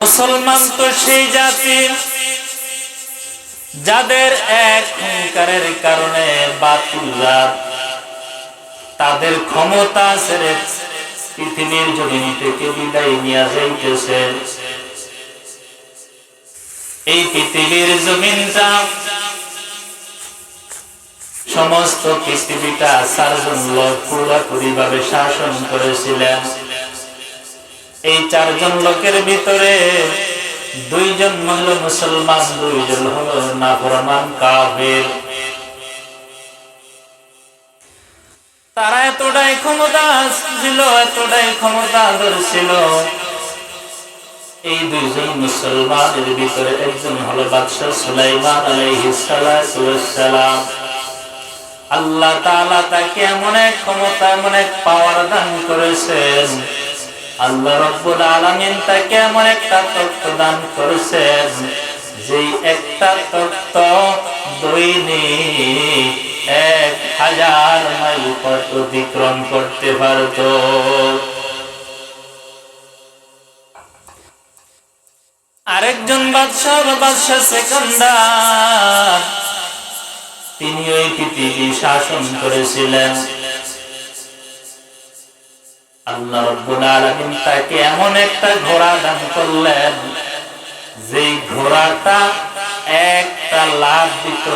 মুসলমান তো সেই জাতি যাদের এক হুঙ্কারের কারণে বাতিলরা তাদের ক্ষমতা ছেড়ে পৃথিবীর জমিন থেকে বিদায় নিয়ে যাইতেছে। এই পৃথিবীর জমিনটা সমস্ত পৃথিবীটা 4 জন লোক পুরোপুরি ভাবে শাসন করেছিলেন। এই 4 জন লোকের ভিতরে 2 জন হলো মুসলমান, 2 জন হলো নাফরমান কাফের। তারা এতটাই ক্ষমতা ছিল, এতটাই ক্ষমতাধর ছিল। এই 2 জন মুসলমানের ভিতরে একজন হলো বাদশা সুলাইমান আলাইহিস সালাম। আল্লাহ তাআলা তাকে এমন এক ক্ষমতা, এমন এক পাওয়ার দান করেছেন। আল্লাহ রাব্বুল আলামিন তাকে এমন একটা তত্ত্ব দান করেছেন, যেই একটা তত্ত্ব দৈনিক 1000 মাইল পথ অতিক্রম করতে পারত। আরেকজন বাদশা সেকেন্ডার, তিনি ওই পৃথিবী শাসন করেছিলেন। আল্লাহ রাব্বুল আলামিন তাকে এমন একটা ঘোড়া দান করলেন, যেই ঘোড়াটা একটা লাফ দিত,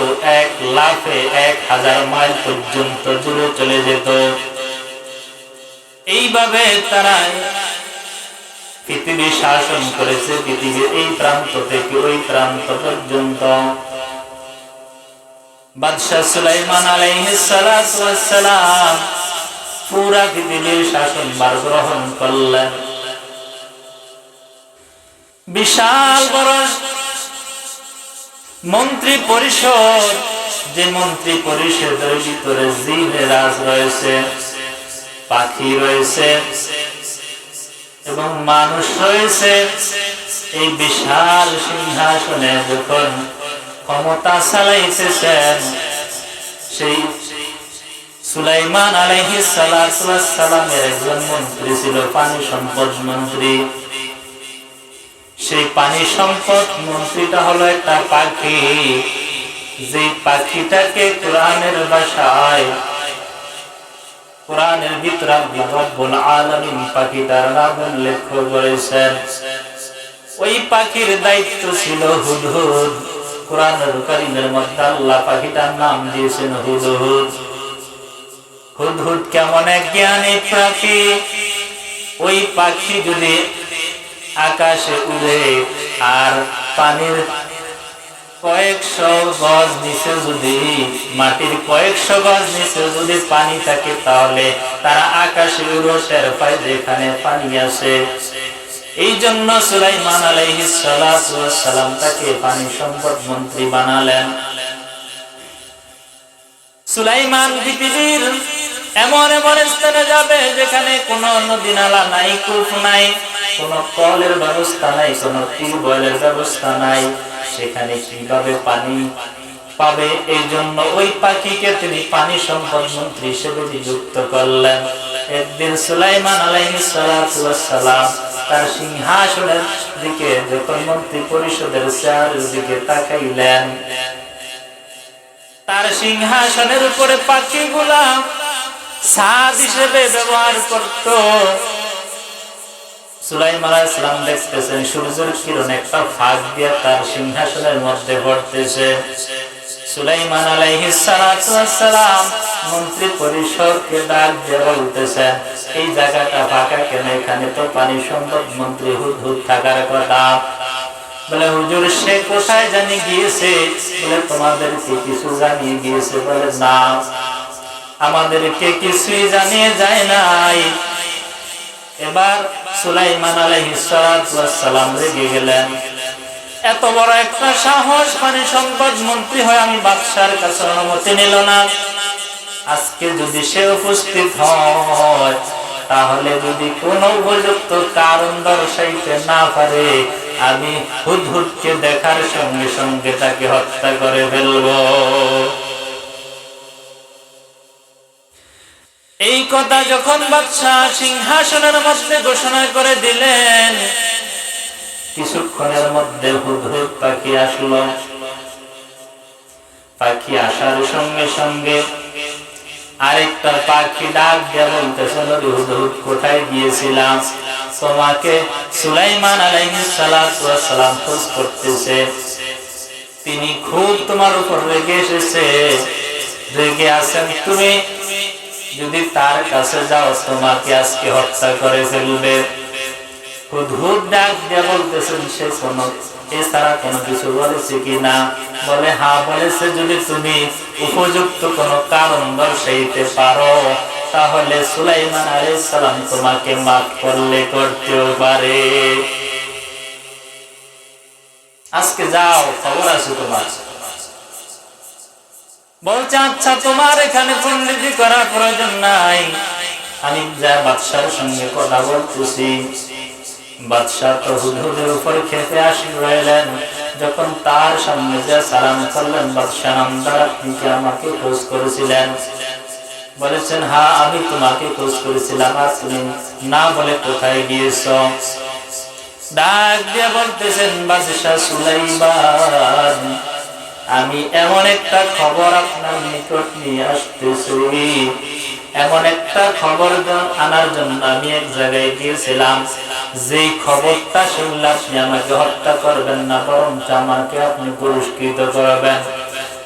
এক লাফে 1000 মাইল পর্যন্ত দূরে চলে যেত। এইভাবে তারা পৃথিবী শাসন করেছে, পৃথিবীর এই প্রান্ত থেকে ওই প্রান্ত পর্যন্ত। বাদশা সুলাইমান আলাইহিস সালাম পুরা পৃথিবীর শাসনভার গ্রহণ করলেন। বিশাল বড় মন্ত্রী পরিষদ, যে মন্ত্রী পরিষদের ভিতরে জিনে রাজ রয়েছে, পাখি রয়েছে এবং মানুষ রয়েছে। এই বিশাল সিংহাসনে যখন ক্ষমতা চালাইতেছেন, সেই সুলাইমান আলাইহিস সালামের একজন মন্ত্রী ছিল পানি সম্পদ মন্ত্রী। সেই পানি সম্পদ মন্ত্রীটা হলো একটা পাখি, যে পাখিটাকে কোরআনের ভাষায়, কোরআনের ভিতরে আল্লাহ রাব্বুল আলামিন পাখিটার নাম উল্লেখ করেছেন। ওই পাখির দায়িত্ব ছিল হুদহুদ। কোরআনুল কারীমের মধ্যে আল্লাহ পাখিটার নাম দিয়েছেন হুদহুদ। হুদহুদ কেমন এক জ্ঞানী পাখি! ওই পাখি যদি আকাশে উড়ে আর পানির কয়েকশো গজ নিচে, যদি মাটির কয়েকশো গজ নিচে যদি পানি থাকে, তাহলে তারা আকাশে উড়ে টের পায় যেখানে পানি আছে। এই জন্য সুলাইমান আলাইহিস সালাম তাকে পানি সম্পদ মন্ত্রী বানালেন। সুলাইমান পৃথিবীর এমন এমন স্থানে যাবে যেখানে কোনো নদী নালা নাই, কূপ নাই, কোনো কলের ব্যবস্থা নাই, কোনো টিউবওয়েলের ব্যবস্থা নাই। সেখানে কিভাবে পানি পাবে? এই জন্য ওই পাখিকে তিনি পানি সম্পদ মন্ত্রী হিসেবে নিযুক্ত করলেন। একদিন সুলাইমান আলাইহিস সালাম তার সিংহাসনের দিকে যখন মন্ত্রী পরিষদের চেয়ারের দিকে তাকাইলেন, তার সিংহাসনের উপরে পাখিগুলা ছাদ হিসেবে ব্যবহার করত। সুলাইমান আলাইহিস সালাম দেখতেছেন সূর্যের কিরণ একটা ফাঁক দিয়ে তার সিংহাসনের মধ্যে পড়তেছে। সুলাইমান আলাইহিস সালাম মন্ত্রী পরিষদকে ডাক দিয়ে বলতেছেন, এই জায়গাটা ফাঁকা কেন? এখানে তো পানি সম্পদ মন্ত্রী হুদহুদ থাকার কথা। বলে, হুজুর সে কোথায় জানি গিয়েছে। বলে, তোমাদেরকে কিছু জানিয়ে গিয়েছে? বলে, না, আমাদেরকে কিছুই জানিয়ে যায় নাই। এবার সুলাইমান আলাইহিস সালাম রেগে গেলেন। এত বড় একটা সাহস, পানি সম্পদ মন্ত্রী হয় আমি বাদশার কাছে অনুমতি নিল না। আজকে যদি সে উপস্থিত হয়, তাহলে যদি কোনো উপযুক্ত কারণ দর্শাইতে না পারে, আমি হুদহুদকে দেখার সঙ্গে সঙ্গে তাকে হত্যা করে ফেলব। এই কথা যখন বাদশা সিংহাসনের মধ্যে ঘোষণা করে দিলেন, কিছুক্ষণের মধ্যে হুদহুদ পাখি আসলো। পাখি আসার সঙ্গে সঙ্গে আরেকটা পাখি ডাক দিয়ে বলতেছিল, হুদহুদ কোথায় গিয়েছিলাম? তোমাকে সুলাইমান আলাইহিস সালাতু ওয়াস সালাম খোঁজ করতেছে। তিনি খুব তোমার উপর রেগে এসেছে, রেগে আছেন। তুমি যদি তার কাছে যাও তোমাকে আজকে হত্যা করে ফেলবে। হুদহুদ ডাক দিয়ে বলতেছেন, সে কোনো এছাড়া কোনো কিছু বলেছে কিনা? বলে হ্যাঁ বলেছে, যদি তুমি উপযুক্ত কোনো কারণ দর্শাইতে পারো তাহলে সুলাইমান আলাইহিস সালাম তোমাকে মাফ করলে করতেও পারে। আজকে যাও, খবর আছে তোমার। বলছে আচ্ছা, তোমার এখানে পণ্ডিতি করার প্রয়োজন নাই, আমি যা বাদশার সঙ্গে কথা বলতেছি। বাদশাহ তো হুদহুদের উপর খেপে আসি রইলেন। যখন তার সামনে যা সালাম করলেন, বাদশাহ নামদার, আপনি কি আমাকে খোঁজ করেছিলেন? বলেছেন হ্যাঁ, আমি তোমাকে খোঁজ করেছিলাম। আর তুমি না বলে কোথায় গিয়েছ? ডাক দিয়ে বলতেছেন, বাদশাহ সুলাইমান, আমি এমন একটা খবর আপনার নিকট নিয়ে আসতেছি। এমন একটা খবর আনার জন্য আমি এক জায়গায় গিয়েছিলাম। যে খবরটা শুনলে আপনি আমাকে হত্যা করবেন না, বরং আমাকে আপনি পুরস্কৃত করবেন।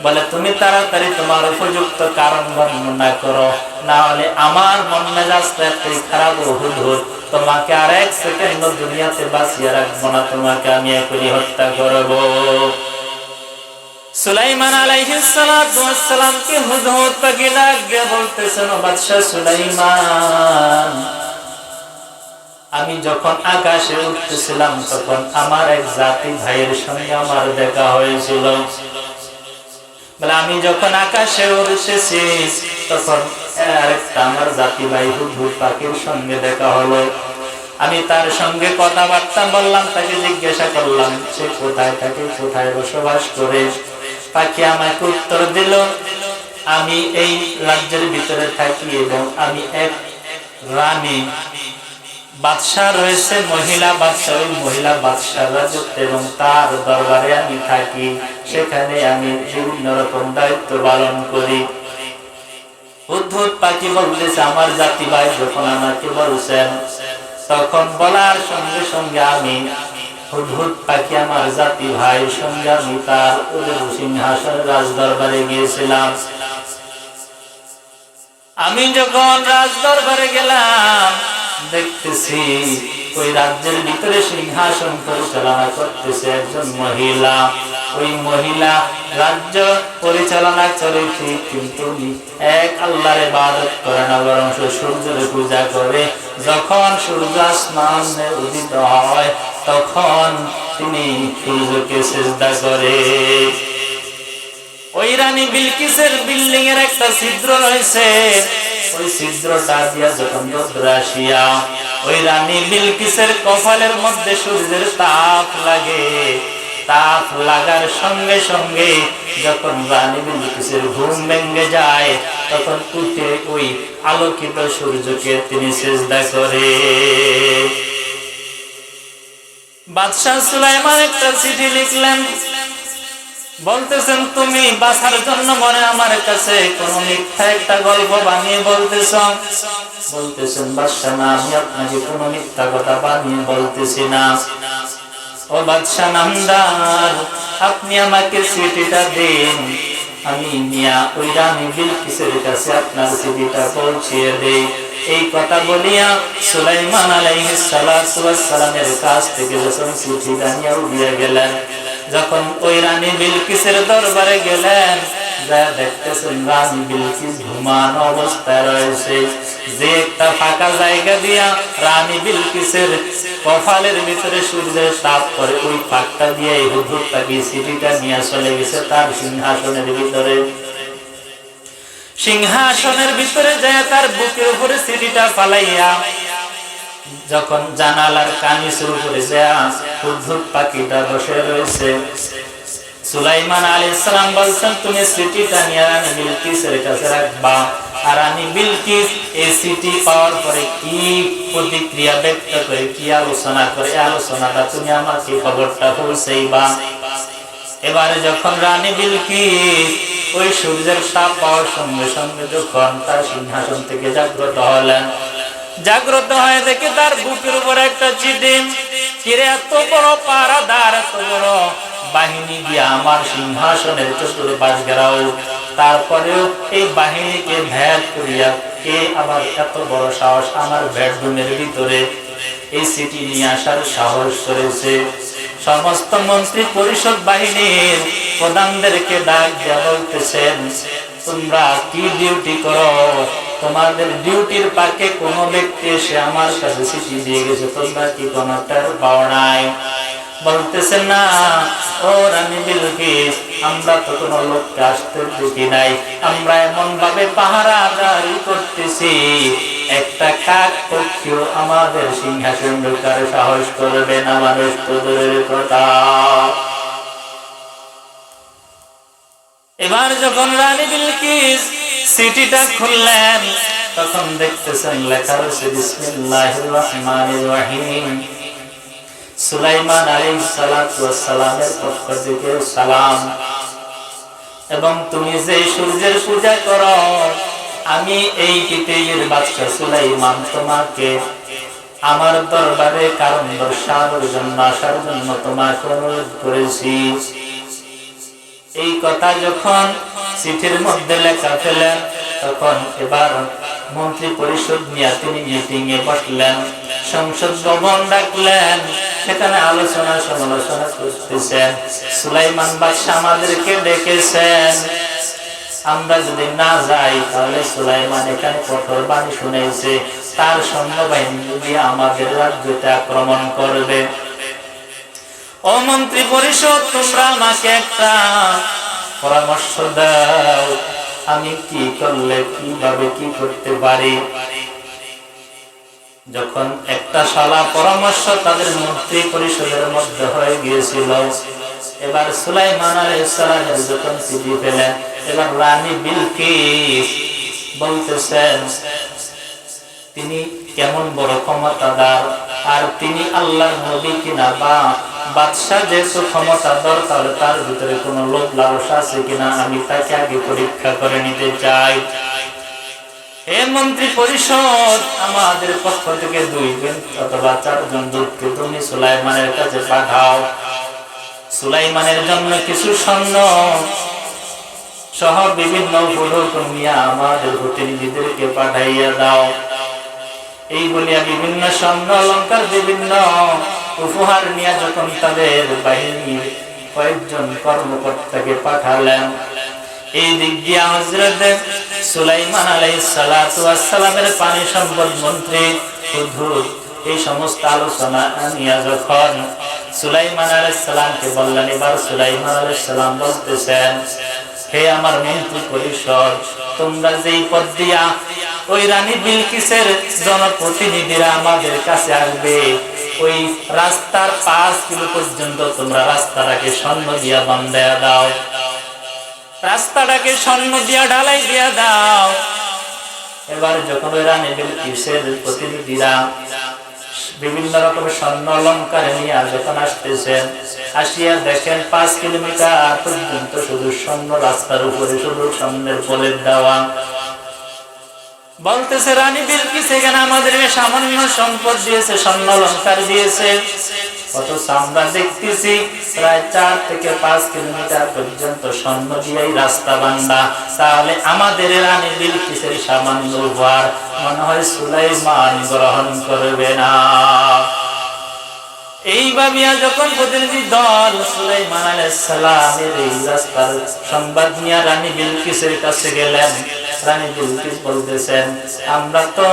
বলে তুমি তাড়াতাড়ি তোমার উপযুক্ত কারণ বর্ণনা করো, না হলে আমার মন মেজাজটা এতই খারাপ, হুদহুদ তোমাকে আর এক সেকেন্ড দুনিয়াতে বাঁচিয়ে রাখবো না, তোমাকে আমি এখনই হত্যা করব। সুলাইমান আলাইহিস সালাতু ওয়াস সালাম কে হুদহুদ পাখি ডাক দিয়ে বলতেছেন, বাদশা সুলাইমান, আমি যখন আকাশে উঠতেছিলাম তখন আমার এক জাতি ভাইয়ের সঙ্গে আমার দেখা হয়েছিল। বলে আমি যখন আকাশে উঠেছি তখন আরেকটা আমার জাতি ভাই হুদহুদ পাখির সঙ্গে দেখা হলো। আমি তার সঙ্গে কথাবার্তা বললাম, তাকে জিজ্ঞাসা করলাম সে কোথায় থাকে, কোথায় বসবাস করে। পাখি আমাকে উত্তর দিল, আমি এই রাজ্যের ভিতরে থাকি এবং আমি এক রানী বাদশাহ রয়েছে, মহিলা বাদশাহ, ওই মহিলা বাদশাহ রাজত্ব এবং তার দরবারে আমি থাকি। সেখানে আমি বিভিন্ন রকম দায়িত্ব পালন করি। হুদহুদ পাখি বলতেছে, আমার জাতি ভাই যখন আমাকে বলছেন, তখন বলার সঙ্গে সঙ্গে আমি হুদহুদ পাখি আমার জাতি ভাইয়ের সঙ্গে আমি তার সিংহাসন রাজ দরবারে গিয়েছিলাম। আমি যখন রাজ দরবারে গেলাম, দেখতেছি ওই রাজ্যের ভিতরে সিংহাসন পরিচালনা করতেছে একজন মহিলা। ওই মহিলা রাজ্য পরিচালনা করে ঠিক, কিন্তু এক আল্লাহর ইবাদত করে না, বরং সূর্যের পূজা করে। যখন সূর্য আসমানে উদিত হয় তখন তিনি সূর্যকে সিজদা করে। ওই রানী বিলকিসের বিল্ডিং এর একটা ছিদ্র রয়েছে, ওই ছিদ্রটা দিয়া যখন রৌদ্র আসিয়া ওই রানী বিলকিসের কপালের মধ্যে সূর্যের তাপ লাগে, তাপ লাগার সঙ্গে সঙ্গে যখন রানী বিলকিসের ঘুম ভেঙে যায় তখন উঠে ওই আলোকিত সূর্যকে তিনি সিজদা করে। বাদশাহ সুলাইমান একটা চিঠি লিখলেন, বলতেছেন তুমি বাঁচার জন্য মনে আমার কাছে কোন মিথ্যা একটা গল্প বানিয়ে বলতেছ। বলতেছেন বাদশাহ না, আমি আপনাকে কোন মিথ্যা কথা বানিয়ে বলতেছি না। ও বাদশাহ নামদার, আপনি আমাকে চিঠিটা দিন, আমি নিয়া ওই রানী বিলকিসের কাছে আপনার চিঠিটা পৌঁছিয়ে দেই। এই কথা বলিয়া সুলাইমান আলাইহিস সালাতু ওয়াস সালামের কাছ থেকে যখন চিঠিটা নিয়ে উড়িয়ে গেলেন, যখন ওই রানী বিলকিসের দরবারে গেলেন, যা দেখতেছেন রানী বিলকিস ঘুমানো অবস্থায় রয়েছে। যে একটা ফাঁকা জায়গা দিয়া রানী বিলকিসের কপালের ভিতরে সূর্যের তাপ করে, ওই ফাঁকটা দিয়ে এই হুদহুদ পাখি চিঠিটা নিয়ে চলে গেছে তার সিংহাসনের ভিতরে। সিংহাসনের ভিতরে যায় তার বুকের উপরে চিঠিটা ফালাইয়া যখন জানালার কানিসের উপরে যায় হুদহুদ পাখিটা বসে রয়েছে। সুলাইমান আলাইহিস সালাম বলছেন, তুমি চিঠিটা নিয়ে রানী বিলকিসের কাছে রাখবা। আর রানী বিলকিস এই চিঠি পাওয়ার পরে কি প্রতিক্রিয়া ব্যক্ত করে, কি আলোচনা করে, আলোচনাটা তুমি আমাকে খবরটা পৌঁছাইবা। এবারে যখন রানী বিলকিস ওই সূর্যের তাপ পাওয়ার সঙ্গে সঙ্গে যখন তার সিংহাসন থেকে জাগ্রত হলেন, জাগ্রত হয়ে দেখে তার বুকের উপর একটা চিঠি, কিরে এত বড় পাহারাদার, এত বড় বাহিনী দিয়ে আমার সিংহাসনের চতুর্পাশ ঘেরাও, তারপরেও এই বাহিনীকে ভেদ করিয়া কে আবার এত বড় সাহস আমার বেডরুমের ভিতরে এই চিঠি নিয়ে আসার সাহস করেছে। সমস্ত মন্ত্রী পরিষদ বাহিনীর প্রধানদেরকে ডাক দিয়া বলতেছেন, তোমরা কি ডিউটি করো? তোমাদের ডিউটির পাকে কোন ব্যক্তি এসে আমার কাছে চিঠি দিয়ে গেছে, তোমরা কি কোনো টের পাও নাই? বলতেছেন না, ও রানী বিলকিস, আমরা তো কোনো লোককে আসতে দেখি নাই, আমরা এমন ভাবে পাহারাদারি করতেছি একটা কাক পক্ষীও আমাদের সিংহাসন ঢোকার সাহস করবে না। মানুষ তো দূরের কথা। এবার যখন রানী বিলকিস চিঠিটা খুললেন, তখন দেখতেছেন লেখা রয়েছে বিসমিল্লাহির রহমানির রহিম, সুলাইমান আলাইহিস সালাতু ওয়াস সালামের পক্ষ থেকে সালাম, এবং তুমি যে সূর্যের পূজা করো, আমি এই পৃথিবীর বাদশা সুলাইমান তোমাকে আমার দরবারে কারণ দর্শানোর জন্য আসার জন্য তোমাকে অনুরোধ করেছি। এই কথা যখন চিঠির মধ্যে লেখা ফেলেন, তখন এবার মন্ত্রী পরিষদ নিয়ে তিনি মিটিং এ বসলেন, সংসদ ভবন ডাকলেন, সেখানে আলোচনা সমালোচনা করতেছেন। সুলাইমান বাদশা আমাদেরকে ডেকেছেন, আমরা যদি না যাই তাহলে সুলাইমান এখানে কঠোর বাণী শুনেছে, তার সৈন্যবাহিনী যদি আমাদের রাজ্যতে আক্রমণ করবে। ও মন্ত্রী পরিষদ, তোমরা আমাকে একটা পরামর্শ দাও, আমি কি করলে কিভাবে কি করতে পারি? যখন একটা শালা পরামর্শ তাদের মন্ত্রী পরিষদের মধ্যে হয়ে গিয়েছিল, এবার সুলাইমান আলাইহিস সালামের যখন চিঠি পেলেন, এবার রানী বিলকিস বলতেছেন তিনি কেমন বড় ক্ষমতাদার, আর তিনি আল্লাহর নবী কিনা, বা বাদশা যেহেতু ক্ষমতাধর, তাহলে তার ভিতরে কোনো লোভ লালসা আছে কিনা, আমি তাকে আগে পরীক্ষা করে নিতে চাই। হে মন্ত্রী পরিষদ, আমাদের পক্ষ থেকে 2 জন অথবা 4 জন দূতকে তুমি সুলাইমানের কাছে পাঠাও, সুলাইমানের জন্য কিছু স্বর্ণ সহ বিভিন্ন উপঢৌকন নিয়ে আমাদের প্রতিনিধিদেরকে পাঠাইয়া দাও। এই বলিয়া বিভিন্ন স্বর্ণ অলঙ্কার, বিভিন্ন উপহার নিয়ে যখন তাদের বাহিনীর কয়েকজন কর্মকর্তাকে পাঠালেন, এই দিক দিয়ে হযরত সুলাইমান আলাইহিস সালাতু ওয়াস সালামের পানি সম্পদ মন্ত্রী হুদহুদ এই সমস্ত আলোচনা নিয়ে যখন সুলাইমান আলাইহিস সালামকে বললেন, এবার সুলাইমান আলাইহিস সালাম বলতেছেন, হে আমার মন্ত্রী পরিষদ, তোমরা যেই পথ দিয়া ওই রানী বিলকিসের জনপ্রতিনিধিরা আমাদের কাছে আসবে, ওই রাস্তার 5 কিলো পর্যন্ত তোমরা রাস্তাটাকে স্বর্ণ দিয়া বাঁধাইয়া দাও, রাস্তাটাকে স্বর্ণ দিয়া ঢালাই দিয়া দাও। এবার যখন ওই রানী বিলকিসের প্রতিনিধিরা বিভিন্ন রকমের স্বর্ণ অলঙ্কার নিয়ে যখন আসতেছেন, আসিয়া দেখেন 5 কিলোমিটার পর্যন্ত শুধু স্বর্ণ, রাস্তার উপরে শুধু স্বর্ণের প্রলেপ দেওয়া। বলতেছে রানী বিলকিস এখানে আমাদের সামান্য সম্পদ দিয়েছে, স্বর্ণ অলঙ্কার দিয়েছে, অথচ আমরা দেখতেছি প্রায় 4 থেকে 5 কিলোমিটার পর্যন্ত স্বর্ণ দিয়েই রাস্তা বান্ধা। তাহলে আমাদের রানী বিলকিসের সামান্য উপহার মনে হয় সুলাইমান গ্রহণ করবে না। এইভাবে যখন প্রতিনিধি দল সুলাইমান আলাইহিস সালামের এই রাস্তার সংবাদ নিয়ে রানী বিলকিসের কাছে গেলেন, রানী বিলকিস বলতেছেন, আমরা তো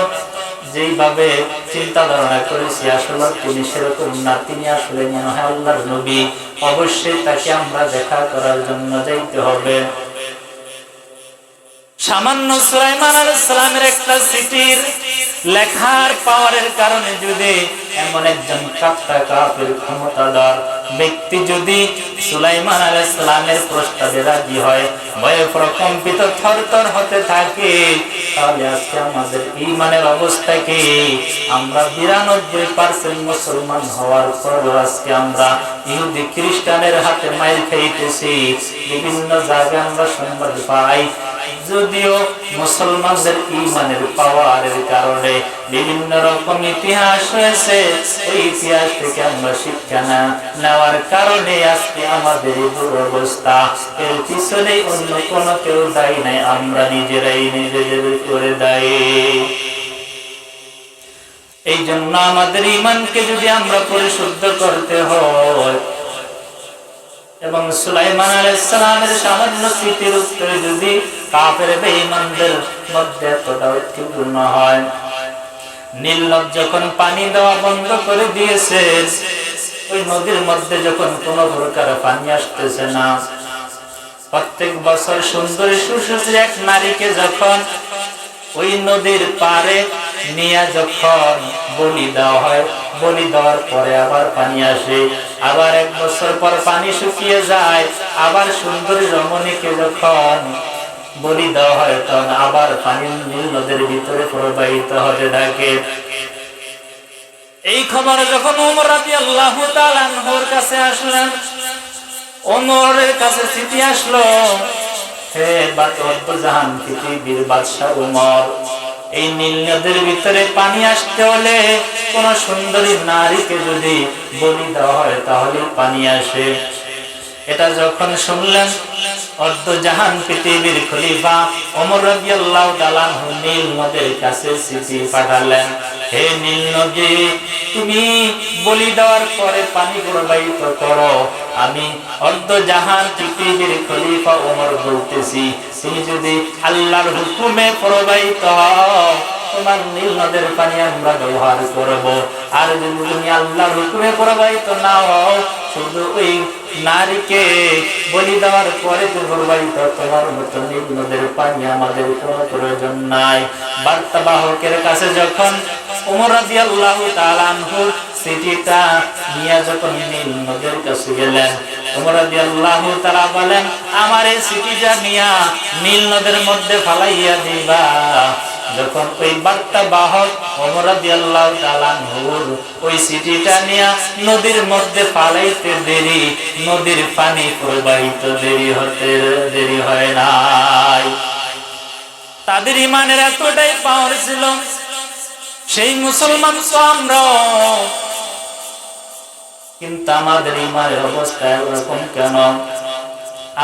যেইভাবে চিন্তা ধারণা করেছি আসলে তিনি সেরকম না, তিনি আসলে মনে হয় আল্লাহর নবী, অবশ্যই তাকে আমরা দেখা করার জন্য যাইতে হবে। সামান্য সুলাইমান আলাইহিস সালামের একটা চিঠির লেখার পাওয়ারের কারণে যদি এমন একজন কাফের ক্ষমতাধর ব্যক্তি যদি সুলাইমান আলাইহিস সালামের প্রস্তাবে রাজি হয়, ভয়ে প্রকম্পিত থরথর হতে থাকে, তাহলে আজকে আমাদের ঈমানের অবস্থা কি? আমরা 92% মুসলমান হওয়ার পরও আজকে আমরা ইহুদি খ্রিস্টানের হাতে মাইর খাইতেছি। বিভিন্ন জায়গায় আমরা সংবাদ পাই, যদিও মুসলমানদের ঈমানের পাওয়ারের কারণে বিভিন্ন রকম ইতিহাস হয়েছে, ওই ইতিহাস থেকে আমরা শিক্ষা নেওয়ার কারণে আজকে আমাদের এই দুরবস্থা। এর পিছনে অন্য কোনো কেউ দায়ী নাই, আমরা নিজেরাই নিজেদের করে দায়ী। এই জন্য আমাদের ঈমানকে যদি আমরা পরিশুদ্ধ করতে হয়, এবং সুলাইমান আলাইহিস সালামের সামান্য স্মৃতির উত্তরে যদি কাফের বেঈমানদের মধ্যে এতটা ঐক্যপূর্ণ হয়, নীল নদ যখন পানি দেওয়া বন্ধ করে দিয়েছে, ওই নদীর মধ্যে যখন কোনো প্রকার পানি আসতেছে না, প্রত্যেক বছর সুন্দরী সুশ্রী এক নারীকে যখন ওই নদীর পারে নিয়ে যখন বলি দেওয়া হয়, বলি দেওয়ার পরে আবার পানি আসে, আবার এক বছর পর পানি শুকিয়ে যায়, আবার সুন্দরী রমণীকে যখন বলি দেওয়া হয়, তখন আবার পানি নীল নদীর ভিতরে প্রবাহিত হতে থাকে। এই খবর যখন ওমর রাদিয়াল্লাহু তাআলা আনহুর কাছে আসলেন, ওমরের কাছে চিঠি আসলো, হে জাহান পৃথিবীর বাদশা ওমর, এই নীল নদের ভিতরে পানি আসতে হলে কোন সুন্দরী নারীকে যদি বলি দেওয়া হয় তাহলে পানি আসে। এটা যখন শুনলেন, জাহান পৃথিবীর খলিফা ওমর রাদিয়াল্লাহু তাআলা নীল নদের কাছে চিঠি পাঠালেন, হে নীল নদী, তুমি বলি দেওয়ার পরে পানি প্রবাহিত করো। আমি জাহান পৃথিবীর খলিফা ওমর বলতেছি, তুমি যদি আল্লাহর হুকুমে প্রবাহিত হও, তোমার নীল নদের পানি আমরা ব্যবহার করব। আর যদি তুমি আল্লাহর হুকুমে প্রবাহিত না হও, শুধু ওই নারীকে বলি দেওয়ার পরে প্রবাহিত, তোমার মতো নীল নদের পানি আমাদের কোনো প্রয়োজন নাই। বার্তাবাহকের কাছে যখন ওমর রাদিয়াল্লাহু তাআলা আনহু চিঠিটা নিয়ে যখন নীল নদের কাছে গেলেন, ওমর রাদিয়াল্লাহু তাআলা বলেন, আমার এই চিঠিটা নিয়ে নীল নদের মধ্যে ফালাইয়া দিবা। যখন ওই বার্তাবাহক ওমর রাদিয়াল্লাহু তাআলা আনহুর ওই চিঠিটা নিয়ে নদীর মধ্যে ফালাইতে দেরি, নদীর পানি প্রবাহিত দেরি হয় নাই। তাদের ঈমানের এতটাই পাওয়ার ছিল, সেই মুসলমান তো আমরা, কিন্তু আমাদের ঈমানের অবস্থা এরকম কেন?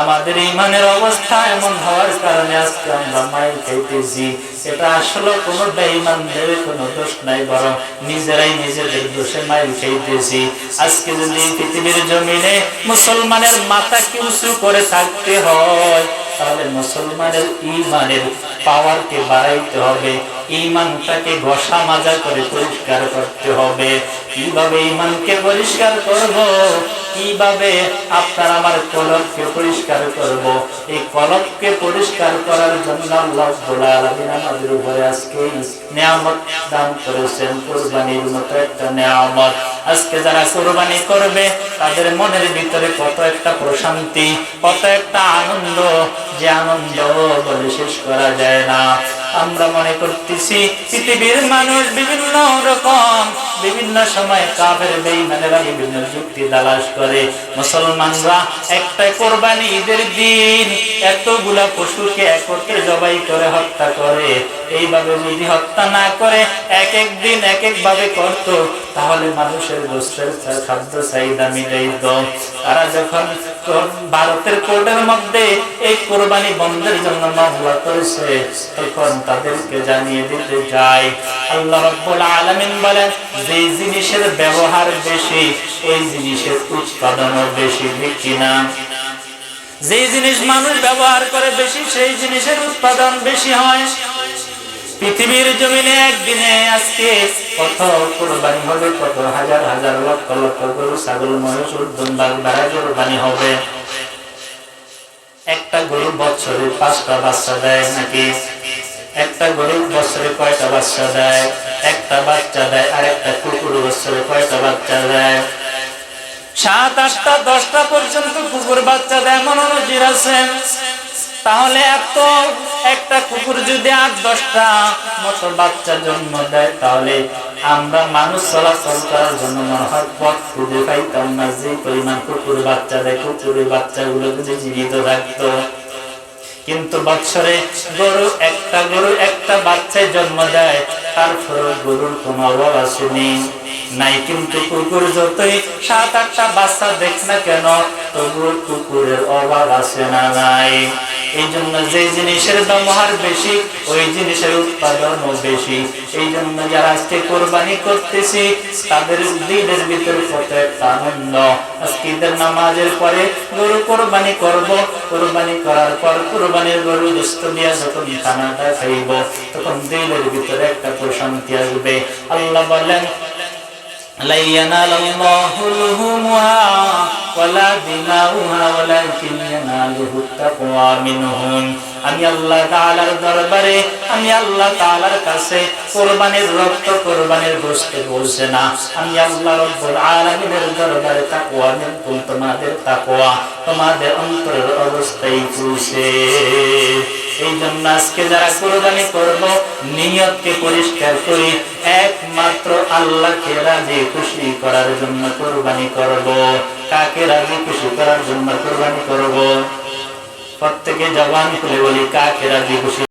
আমাদের ঈমানের অবস্থা এমন হওয়ার কারণে আজকে আমরা মাইর খাইতেছি। এটা আসলে কোনো বেঈমানদের কোনো দোষ নাই, বরং নিজেরাই নিজেদের দোষে মাইর খাইতেছি। আজকে যদি পৃথিবীর জমিনে মুসলমানের মাথাকে উঁচু করে থাকতে হয়, তাহলে মুসলমানের ঈমানের পাওয়ারকে বাড়াইতে হবে, ঈমানটাকে ঘষা মাজা করে পরিষ্কার করতে হবে। কিভাবে ঈমানকে পরিষ্কার করব? কিভাবে আপনার আমার কলবকে পরিষ্কার করব? এই কলবকে পরিষ্কার করার জন্য আল্লাহ রাব্বুল আলামিন আমাদের উপরে আজকে নিয়ামত দান করেছেন, কুরবানির মতো একটা নিয়ামত। আজকে যারা কুরবানি করবে তাদের মনের ভিতরে কত একটা প্রশান্তি, কত একটা আনন্দ, যে আনন্দ বলে শেষ করা যায় না। আমরা মনে করতেছি পৃথিবীর মানুষ বিভিন্ন রকম বিভিন্ন সময় কাফের বেঈমানেরা বিভিন্ন যুক্তি তালাশ করে, মুসলমানরা একটা কোরবানি ঈদের দিন এতগুলা পশুকে একত্রে জবাই করে হত্যা করে। এইভাবে যদি হত্যা না করে এক এক দিন এক এক ভাবে করত, তাহলে মানুষের গোশতের খাদ্য চাহিদা মিটাইত। তারা যখন ভারতের কোর্টের মধ্যে এই কোরবানি বন্ধের জন্য মামলা করেছে, তখন তাদেরকে জানিয়ে দিতে যায়, আল্লাহ রাব্বুল আলামিন বলেন, যে জিনিসের ব্যবহার বেশি ওই জিনিসের উৎপাদনও বেশি, ঠিক কিনা? যে জিনিস মানুষ ব্যবহার করে বেশি সেই জিনিসের উৎপাদন বেশি হয়। পৃথিবীর জমিনে একদিনে আজকে কত কোরবানি হবে, কত হাজার হাজার লক্ষ লক্ষ গরু ছাগল মহিষ উট বাড়া কোরবানি হবে। একটা গরু বছরে 5টা বাচ্চা দেয় নাকি? একটা গরু বছরে কয়টা বাচ্চা দেয়? একটা বাচ্চা দেয়। আর একটা কুকুর বছরে কয়টা বাচ্চা দেয়? 7, 8টা, 10টা পর্যন্ত কুকুর বাচ্চা দেয়। এমন নজির আছে। তাহলে এত একটা কুকুর যদি 8-10টা মতো বাচ্চা জন্ম দেয়, তাহলে আমরা মানুষ চলাচল করার জন্য মনে হয় পথ খুঁজে পাইতাম না। যে পরিমাণ কুকুর বাচ্চা দেয়, কুকুরের বাচ্চাগুলো যদি জীবিত থাকতো। কিন্তু বৎসরে গরু একটা বাচ্চায় জন্ম দেয়, তারপরে গরুর কোনো অভাব আসেনি নাই। কিন্তু কুকুর যতই 7-8টা বাচ্চা দেখ না কেন, তবুও কুকুরের অভাব আসে না নাই। এই জন্য যে জিনিসের ব্যবহার বেশি, ওই জিনিসের উৎপাদনও বেশি। এই জন্য যারা আজকে কোরবানি করতেছি, তাদের দিনের ভিতরে কত একটা আনন্দ। আজকে ঈদের নামাজের পরে গরু কোরবানি করব, কোরবানি করার পর কোরবানির গরু গোশত দিয়ে যখন খানাটা খাইব, তখন দিনের ভিতরে একটা প্রশান্তি আসবে। আল্লাহ বলেন, لا ينال الله لحومها ولا دماؤها ولكن يناله التقوى منهم। আমি আল্লাহ তাআলার দরবারে, আমি আল্লাহ তাআলার কাছে কুরবানির রক্ত, কুরবানির গোশত বলছে না, আমি আল্লাহ রব্বুল আলামিনের দরবারে তাকওয়া নিকুম, তোমাদের তাকওয়া, তোমাদের অন্তরের অবস্থাই চলছে। এই জন্য আজকে যারা কুরবানি করব, নিয়তকে পরিষ্কার করি, একমাত্র আল্লাহকে রাজি খুশি করার জন্য কুরবানি করব। কাকে রাজি খুশি করার জন্য কুরবানি করব? প্রত্যেকে জবান খুলে বলি, কাকে রাজি খুশি